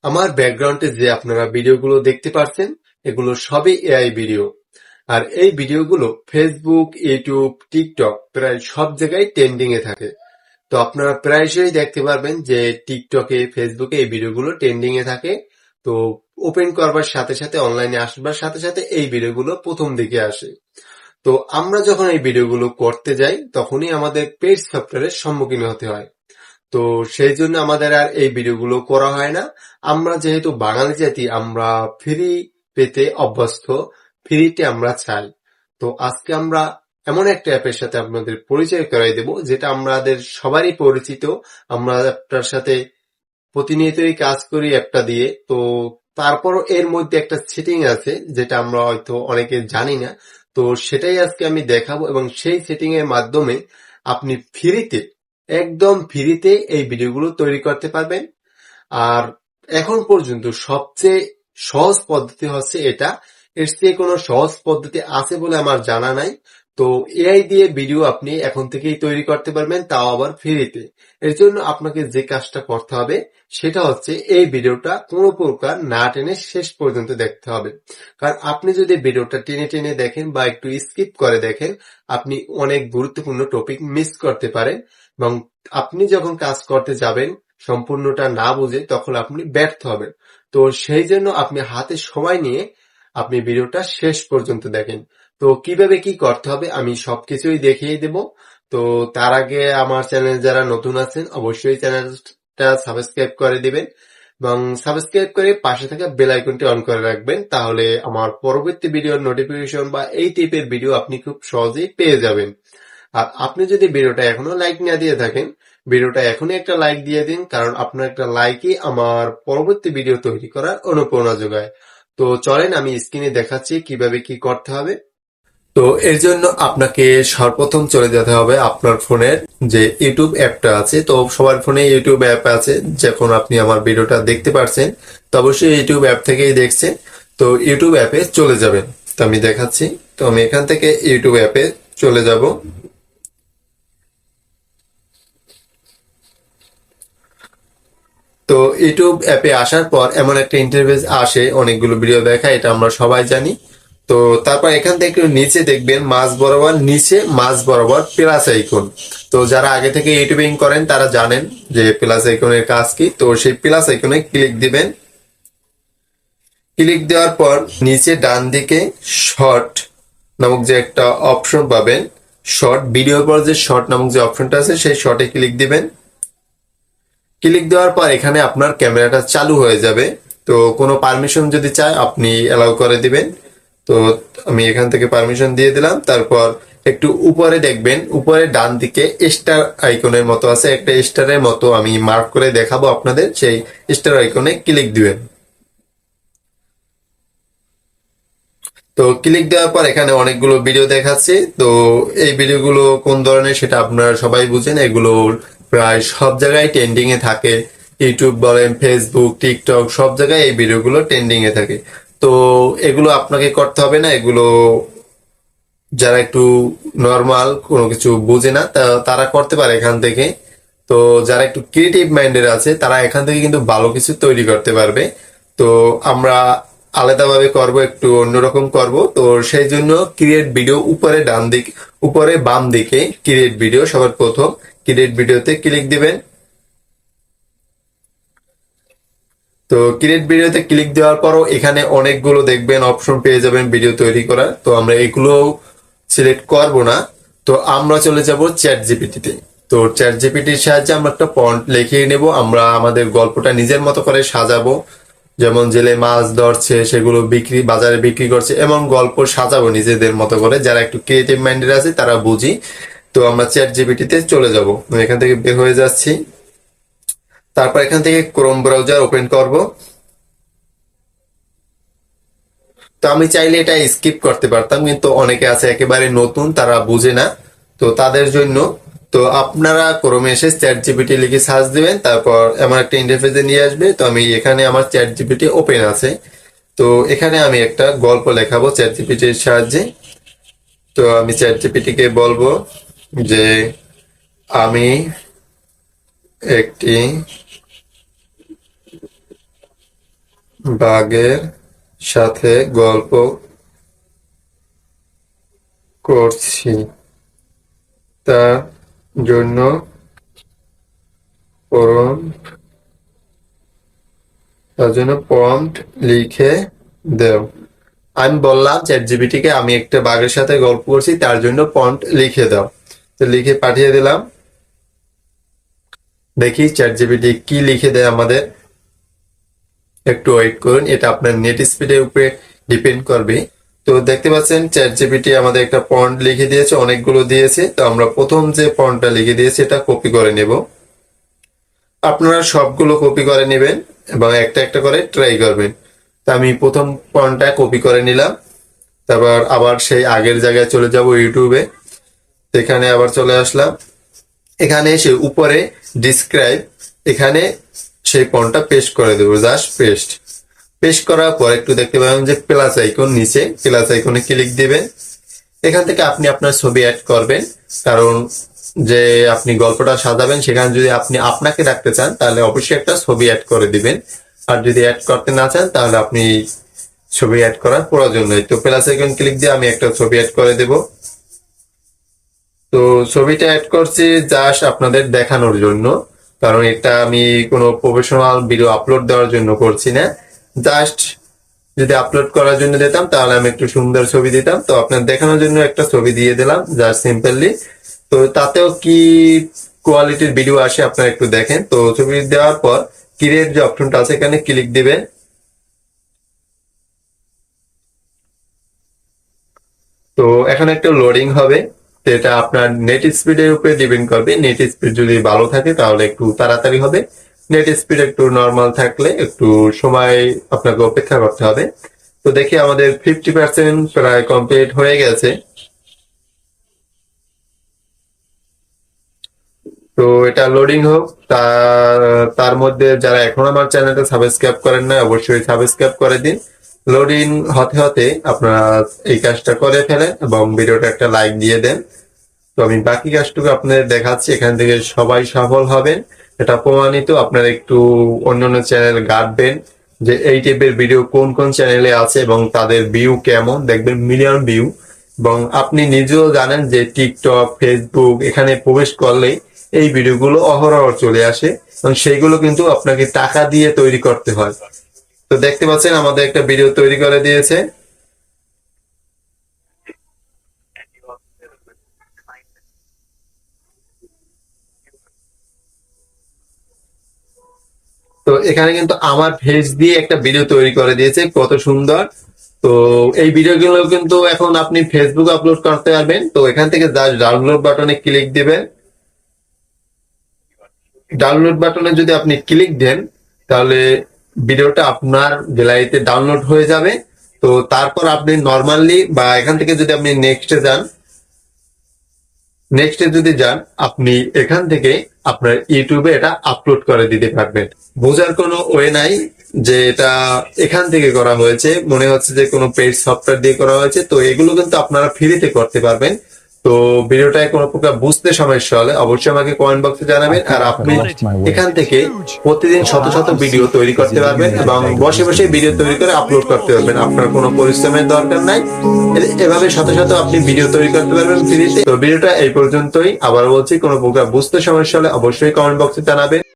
আমার ব্যাকগ্রাউন্ডে যে আপনারা ভিডিওগুলো দেখতে পাচ্ছেন এগুলো সবই এআই ভিডিও। আর এই ভিডিওগুলো ফেসবুক, ইউটিউব, টিকটক প্রায় সব জায়গায় ট্রেন্ডিং এ থাকে। তো আপনারা প্রায়শই দেখতে পারবেন যে টিকটকে, ফেসবুকে এই ভিডিওগুলো ট্রেন্ডিং এ থাকে। তো ওপেন করবার সাথে সাথে, অনলাইনে আসবার সাথে সাথে এই ভিডিওগুলো প্রথম দিকে আসে। তো আমরা যখন এই ভিডিওগুলো করতে যাই তখনই আমাদের পেইড সফটওয়্যারের সম্মুখীন হতে হয়। তো সেই জন্য আমাদের আর এই ভিডিওগুলো করা হয় না। আমরা যেহেতু বাঙালি জাতি, আমরা ফ্রি পেতে অভ্যস্ত, ফ্রিতে আমরা চাই। তো আজকে আমরা এমন একটা অ্যাপের সাথে আপনাদের পরিচয় করাই দেব যেটা আমাদের সবারই পরিচিত। আমরা অ্যাপটার সাথে প্রতিনিয়তই কাজ করি অ্যাপটা দিয়ে। তো তারপরও এর মধ্যে একটা সেটিং আছে যেটা আমরা হয়তো অনেকে জানি না। তো সেটাই আজকে আমি দেখাবো এবং সেই সেটিং এর মাধ্যমে আপনি ফ্রিতে, একদম ফ্রিতে এই ভিডিওগুলো তৈরি করতে পারবেন। আর এখন পর্যন্ত সবচেয়ে সহজ পদ্ধতি হচ্ছে এটা। এর চেয়ে কোনো সহজ পদ্ধতি আছে বলে আমার জানা নাই। তো এআই দিয়ে ভিডিও আপনি এখন থেকেই তৈরি করতে পারবেন, তাও আবার ফ্রিতে। এর জন্য আপনাকে যে কাজটা করতে হবে সেটা হচ্ছে এই ভিডিওটা কোনো প্রকার না টেনে শেষ পর্যন্ত দেখতে হবে। কারণ আপনি যদি ভিডিওটা টেনে টেনে দেখেন বা একটু স্কিপ করে দেখেন, আপনি অনেক গুরুত্বপূর্ণ টপিক মিস করতে পারেন এবং আপনি যখন কাজ করতে যাবেন সম্পূর্ণটা না বুঝে তখন আপনি ব্যর্থ হবেন। তো সেই জন্য আপনি হাতে সময় নিয়ে আপনি ভিডিওটা শেষ পর্যন্ত দেখেন। তো কিভাবে কি করতে হবে আমি সবকিছুই দেখিয়ে দেব। তো তার আগে আমার চ্যানেল যারা নতুন আছেন অবশ্যই চ্যানেলটা সাবস্ক্রাইব করে দিবেন এবং সাবস্ক্রাইব করে পাশে থাকা বেল আইকনটি অন করে রাখবেন। তাহলে আমার পরবর্তী ভিডিওর নোটিফিকেশন বা এই টাইপের ভিডিও আপনি খুব সহজেই পেয়ে যাবেন। আর আপনি যদি ভিডিওটা এখনো লাইক না দিয়ে থাকেন, ভিডিওটা এখনই একটা লাইক দিয়ে দিন, কারণ আপনার একটা লাইকই আমার পরবর্তী ভিডিও তৈরি করার অনুপ্রেরণা যোগায়। তো চলেন আমি স্ক্রিনে দেখাচ্ছি কিভাবে কি করতে হবে। তো এর জন্য আপনাকে সর্বপ্রথম চলে যেতে হবে আপনার ফোনের যে ইউটিউব অ্যাপটা আছে। তো সবার ফোনে ইউটিউব অ্যাপ আছে, যখন আপনি আমার ভিডিওটা দেখতে পারছেন তো অবশ্যই ইউটিউব অ্যাপ থেকেই দেখছেন। তো ইউটিউব অ্যাপে চলে যাবেন। তো আমি দেখাচ্ছি। তো আমি এখান থেকে ইউটিউব অ্যাপে চলে যাব। তো ইউটিউব অ্যাপে আসার পর এমন একটা ইন্টারফেস আসে, অনেকগুলো ভিডিও দেখায়, এটা আমরা সবাই জানি। তো তারপর এখান থেকে একটু নিচে দেখবেন, মাঝ বরাবর প্লাস আইকন। তো যারা আগে থেকে ইউটিউবিং করেন তারা জানেন যে প্লাস আইকনের কাজ কি। তো সেই প্লাস আইকনে ক্লিক দিবেন। ক্লিক দেওয়ার পর নিচে ডান দিকে শর্ট নামক যে একটা অপশন পাবেন, শর্ট ভিডিওর পর যে শর্ট নামক যে অপশনটা আছে সেই শর্টে ক্লিক দিবেন। ক্লিক দেওয়ার পর এখানে আপনার ক্যামেরাটা চালু হয়ে যাবে। তো কোনো পারমিশন যদি চায় আপনি অ্যালাউ করে দিবেন। তো আমি এখান থেকে পারমিশন দিয়ে দিলাম। তারপর একটু উপরে দেখবেন, উপরে ডান দিকে স্টার আইকনের মতো আছে, একটা স্টারের মতো আমি মার্ক করে দেখাবো আপনাদের, সেই স্টার আইকনে ক্লিক দিবেন। তো ক্লিক দেওয়ার পর এখানে অনেকগুলো ভিডিও দেখাচ্ছে। তো এই ভিডিওগুলো কোন ধরনের সেটা আপনারা সবাই বুঝেন, এগুলো প্রায় সব জায়গায় ট্রেন্ডিং এ থাকে। ইউটিউব বলেন, ফেসবুক, টিকটক সব জায়গায় এই ভিডিওগুলো ট্রেন্ডিং এ থাকে। তো এগুলো আপনাকে করতে হবে না, এগুলো যারা একটু নর্মাল কোনো কিছু বোঝে না তারা করতে পারে এখান থেকে। তো যারা একটু ক্রিয়েটিভ মাইন্ডের আছে তারা এখান থেকে কিন্তু ভালো কিছু তৈরি করতে পারবে। তো আমরা আলাদাভাবে করব, একটু অন্যরকম করব। তো সেই জন্য ক্রিয়েট ভিডিও উপরে ডান দিক, উপরে বাম দিকে ক্রিয়েট ভিডিও, সবার প্রথম ক্রিয়েট ভিডিওতে ক্লিক দিবেন। তো ক্রিয়েট ভিডিওতে ক্লিক দেওয়ার পরও এখানে অনেকগুলো দেখবেন অপশন পেয়ে যাবেন ভিডিও তৈরি করার। তো আমরা এগুলো সিলেক্ট করব না। তো আমরা চলে যাব চ্যাট জিপিটিতে। তো চ্যাট জিপিটির সাহায্যে আমরা একটা প্রম্পট লিখিয়ে নেব, আমরা আমাদের গল্পটা নিজের মতো করে সাজাবো। যেমন জেলে মাছ ধরছে, সেগুলো বাজারে বিক্রি করছে, এমন গল্প সাজাবো নিজেদের মতো করে। যারা একটু ক্রিয়েটিভ মাইন্ডেড আছে তারা বুঝি। তো আমরা চ্যাট জিপিটিতে চলে যাব। আমি এখান থেকে বের হয়ে যাচ্ছি। তারপর এখান থেকে ক্রোম ব্রাউজার ওপেন করব। তো আমি চাইলে এটা স্কিপ করতে পারতাম, কিন্তু অনেকে আছে একেবারে নতুন, তারা বুঝে না। তো তাদের জন্য, তো আপনারা ক্রোমে এসে চ্যাট জিপিটি লিখে সার্চ দিবেন, তারপর এমন একটা ইন্টারফেসে নিয়ে আসবে। তো আমি এখানে আমার চ্যাট জিপিটি ওপেন আছে। তো এখানে আমি একটা গল্প লেখাবো চ্যাট জিপিটির সাহায্যে। তো আমি চ্যাট জিপিটিকে বলবো যে আমি একটি বাঘের সাথে গল্প করছি, তার জন্য প্রম্পট লিখে দাও। আমি বললাম চ্যাট জিপিটিকে আমি একটা বাঘের সাথে গল্প করছি, তার জন্য প্রম্পট লিখে দাও। তো লিখে পাঠিয়ে দিলাম। দেখি চ্যাট জিপিটি কি লিখে দেয় আমাদের। একটু ওয়েট করুন, এটা আপনার নেট স্পিডের উপরে ডিপেন্ড করবে। তো দেখতে পাচ্ছেন চ্যাট জিপিটি আমাদের একটা প্রম্পট লিখে দিয়েছে, অনেকগুলো দিয়েছে। তো আমরা প্রথম যে প্রম্পটটা লিখে দিয়েছি এটা কপি করে নেব। আপনারা সবগুলো কপি করে নেবেন এবং একটা একটা করে ট্রাই করবেন। তো আমি প্রথম প্রম্পটটা কপি করে নিলাম। তারপর আবার সেই আগের জায়গায় চলে যাব ইউটিউবে। এখানে আবার চলে আসলাম। এখানে এসে উপরে ডিসক্রাইব, এখানে সেই প্রম্পটটা পেস্ট করে দেবো। জাস্ট পেস্ট করার পর একটু দেখতে পাবেন যে প্লাস আইকন, নিচে প্লাস আইকনে ক্লিক দিবেন। এখান থেকে আপনি আপনার ছবি অ্যাড করবেন, কারণ যে আপনি গল্পটা সাজাবেন সেখানে যদি আপনি আপনাকে রাখতে চান তাহলে অবশ্যই একটা ছবি অ্যাড করে দিবেন। আর যদি অ্যাড করতে না চান তাহলে আপনি ছবি অ্যাড করার প্রয়োজন নেই। তো প্লাস আইকন ক্লিক দিয়ে আমি একটা ছবি অ্যাড করে দেব। তো ছবিটা অ্যাড করছি জাস্ট আপনাদের দেখানোর জন্য, কারণ এটা আমি কোনো প্রফেশনাল ভিডিও আপলোড দেওয়ার জন্য করছি না। জাস্ট যদি আপলোড করার জন্য দিতাম তাহলে আমি একটু সুন্দর ছবি দিতাম। তো আপনার দেখানোর জন্য একটা ছবি দিয়ে দিলাম জাস্ট সিম্পলি। তো তাতেও কি কোয়ালিটির ভিডিও আসে আপনারা একটু দেখেন। তো ছবি দেওয়ার পর ক্রিয়েট যে অপশনটা আছে এখানে ক্লিক দিবেন। তো এখন একটা লোডিং হবে। তো এটা আপনার নেট স্পিডের উপরে ডিপেন্ড করবে। নেট স্পিড যদি ভালো থাকে তাহলে একটু তাড়াতাড়ি হবে, নেট স্পিড একটু নর্মাল থাকলে একটু সময় আপনাকে অপেক্ষা করতে হবে। তো দেখি আমাদের 50% প্রায় কমপ্লিট হয়ে গেছে। তো এটা লোডিং হোক। তার মধ্যে যারা এখন আমার চ্যানেলটা সাবস্ক্রাইব করেন না অবশ্যই সাবস্ক্রাইব করে দিন। লোডিং হতে হতে আপনারা এই কাজটা করে ফেলেন এবং ভিডিওটা একটা লাইক দিয়ে দেন। তো আমি বাকি কাজটুকু আপনাদের দেখাচ্ছি, এখান থেকে সবাই সফল হবেন, এটা প্রমাণিত। আপনারা একটু অন্যান্য চ্যানেল ঘাটবেন যে এই টাইপের ভিডিও কোন কোন চ্যানেলে আছে এবং তাদের ভিউ কেমন, দেখবেন মিলিয়ন ভিউ। এবং আপনি নিজেও জানেন যে টিকটক, ফেসবুক এখানে প্রবেশ করলে এই ভিডিওগুলো অহরহ চলে আসে এবং সেইগুলো কিন্তু আপনাকে টাকা দিয়ে তৈরি করতে হয়। তো দেখতে পাচ্ছেন আমাদের একটা ভিডিও তৈরি করে দিয়েছে। তো এখানে কিন্তু আমার ফেস দিয়ে একটা ভিডিও তৈরি করে দিয়েছে, কত সুন্দর। তো এই ভিডিওগুলো কিন্তু এখন আপনি ফেসবুক আপলোড করতে পারবেন। তো এখান থেকে জাস্ট ডাউনলোড বাটনে ক্লিক দিবেন। ডাউনলোড বাটনে যদি আপনি ক্লিক দেন তাহলে ভিডিওটা আপনার গ্যালারিতে ডাউনলোড হয়ে যাবে। তো তারপর আপনি নর্মালি বা এখান থেকে যদি আপনি নেক্সটে যদি যান আপনি এখান থেকে আপনার ইউটিউবে এটা আপলোড করে দিতে পারবেন। বোঝার কোনো ওয়ে নাই যে এটা এখান থেকে করা হয়েছে, মনে হচ্ছে যে কোনো পেইড সফটওয়্যার দিয়ে করা হয়েছে। তো এগুলো কিন্তু আপনারা ফ্রিতে করতে পারবেন। তো ভিডিওটায় কোনো প্রকার বুঝতে সমস্যা হলে অবশ্যই আমাকে কমেন্ট বক্সে জানাবেন। আর আপনি এখান থেকে প্রতিদিন শত শত ভিডিও তৈরি করতে পারবেন এবং বসে বসে ভিডিও তৈরি করে আপলোড করতে পারবেন। আপনার কোনো পরিশ্রমের দরকার নাই। এভাবে শত শত আপনি ভিডিও তৈরি করতে পারবেন ফ্রিতে। তো ভিডিওটা এই পর্যন্তই। আবার বলছি, কোনো প্রকার বুঝতে সমস্যা হলে অবশ্যই কমেন্ট বক্সে জানাবেন।